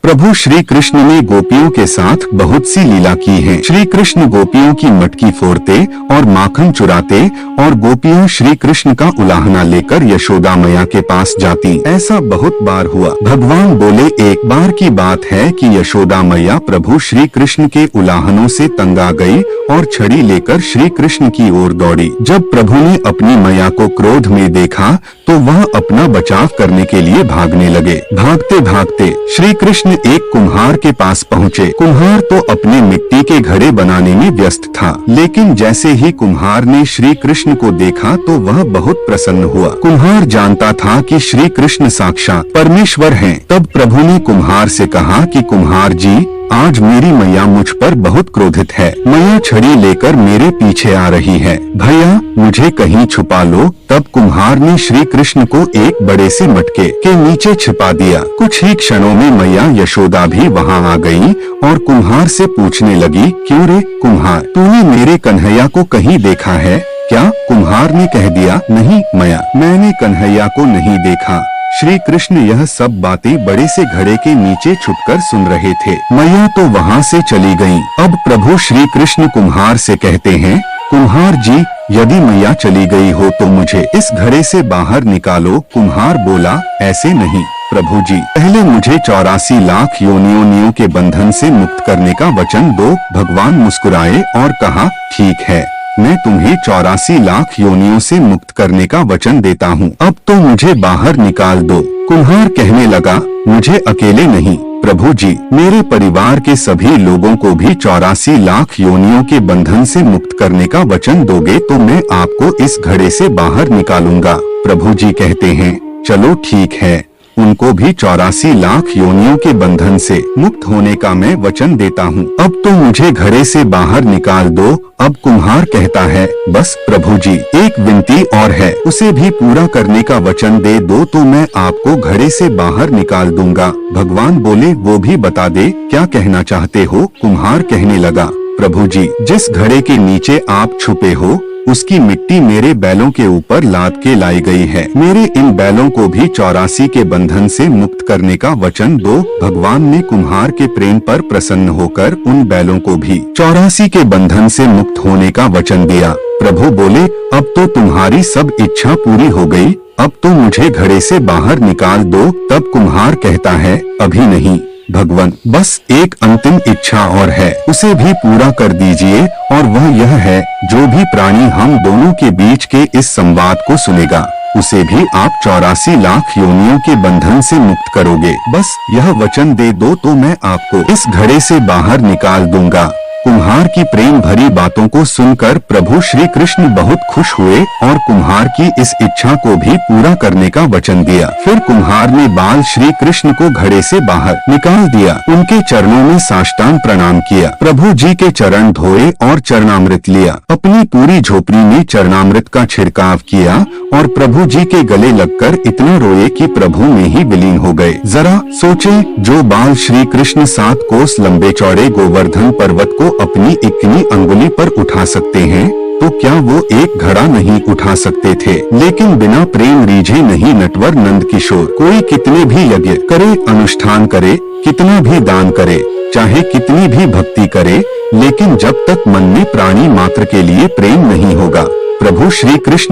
प्रभु श्री कृष्ण ने गोपियों के साथ बहुत सी लीला की है। श्री कृष्ण गोपियों की मटकी फोड़ते और माखन चुराते और गोपियां श्री कृष्ण का उलाहना लेकर यशोदा मैया के पास जाती। ऐसा बहुत बार हुआ। भगवान बोले, एक बार की बात है कि यशोदा मैया प्रभु श्री कृष्ण के उलाहनों से तंग आ गई और छड़ी लेकर श्री कृष्ण की ओर दौड़ी। जब प्रभु ने अपनी मैया को क्रोध में देखा तो वह अपना बचाव करने के लिए भागने लगे। भागते भागते श्री कृष्ण एक कुम्हार के पास पहुँचे। कुम्हार तो अपने मिट्टी के घड़े बनाने में व्यस्त था, लेकिन जैसे ही कुम्हार ने श्री कृष्ण को देखा तो वह बहुत प्रसन्न हुआ। कुम्हार जानता था कि श्री कृष्ण साक्षात परमेश्वर हैं। तब प्रभु ने कुम्हार से कहा कि कुम्हार जी, आज मेरी मैया मुझ पर बहुत क्रोधित है। मैया छड़ी लेकर मेरे पीछे आ रही है। भैया मुझे कहीं छुपा लो। तब कुम्हार ने श्री कृष्ण को एक बड़े से मटके के नीचे छिपा दिया। कुछ ही क्षणों में मैया यशोदा भी वहां आ गई और कुम्हार से पूछने लगी, क्यों रे कुम्हार, तूने मेरे कन्हैया को कहीं देखा है क्या? कुम्हार ने कह दिया, नहीं मैया, मैंने कन्हैया को नहीं देखा। श्री कृष्ण यह सब बातें बड़े से घड़े के नीचे छुपकर सुन रहे थे। मैया तो वहाँ से चली गयी। अब प्रभु श्री कृष्ण कुम्हार से कहते हैं, कुम्हार जी, यदि मैया चली गई हो तो मुझे इस घड़े से बाहर निकालो। कुम्हार बोला, ऐसे नहीं प्रभु जी, पहले मुझे 84 लाख योनियों के बंधन से मुक्त करने का वचन दो। भगवान मुस्कुराए और कहा, ठीक है, मैं तुम्हें 84 लाख योनियों से मुक्त करने का वचन देता हूँ। अब तो मुझे बाहर निकाल दो। कुम्हार कहने लगा, मुझे अकेले नहीं प्रभु जी, मेरे परिवार के सभी लोगों को भी 84 लाख योनियों के बंधन से मुक्त करने का वचन दोगे तो मैं आपको इस घड़े से बाहर निकालूंगा। प्रभु जी कहते हैं, चलो ठीक है, उनको भी 84 लाख योनियों के बंधन से मुक्त होने का मैं वचन देता हूँ। अब तो मुझे घड़े से बाहर निकाल दो। अब कुम्हार कहता है, बस प्रभु जी, एक विनती और है, उसे भी पूरा करने का वचन दे दो तो मैं आपको घड़े से बाहर निकाल दूंगा। भगवान बोले, वो भी बता दे, क्या कहना चाहते हो? कुम्हार कहने लगा, प्रभु जी, जिस घड़े के नीचे आप छुपे हो उसकी मिट्टी मेरे बैलों के ऊपर लाद के लाई गई है। मेरे इन बैलों को भी 84 के बंधन से मुक्त करने का वचन दो। भगवान ने कुम्हार के प्रेम पर प्रसन्न होकर उन बैलों को भी 84 के बंधन से मुक्त होने का वचन दिया। प्रभु बोले, अब तो तुम्हारी सब इच्छा पूरी हो गई, अब तो मुझे घड़े से बाहर निकाल दो। तब कुम्हार कहता है, अभी नहीं भगवान, बस एक अंतिम इच्छा और है, उसे भी पूरा कर दीजिए, और वह यह है, जो भी प्राणी हम दोनों के बीच के इस संवाद को सुनेगा उसे भी आप 84 लाख योनियों के बंधन से मुक्त करोगे। बस यह वचन दे दो तो मैं आपको इस घड़े से बाहर निकाल दूंगा। कुम्हार की प्रेम भरी बातों को सुनकर प्रभु श्री कृष्ण बहुत खुश हुए और कुम्हार की इस इच्छा को भी पूरा करने का वचन दिया। फिर कुम्हार ने बाल श्री कृष्ण को घड़े से बाहर निकाल दिया, उनके चरणों में साष्टांग प्रणाम किया, प्रभु जी के चरण धोए और चरणामृत लिया, अपनी पूरी झोपड़ी में चरणामृत का छिड़काव किया और प्रभु जी के गले लगकर इतना रोए कि प्रभु में ही विलीन हो गए। जरा सोचे, जो बाल श्री कृष्ण 7 कोस लंबे चौड़े गोवर्धन पर्वत को अपनी इक्नी अंगुली पर उठा सकते हैं, तो क्या वो एक घड़ा नहीं उठा सकते थे? लेकिन बिना प्रेम रीझे नहीं नटवर नंद किशोर। कोई कितने भी यज्ञ करे, अनुष्ठान करे, कितना भी दान करे, चाहे कितनी भी भक्ति करे, लेकिन जब तक मन में प्राणी मात्र के लिए प्रेम नहीं होगा, प्रभु श्री कृष्ण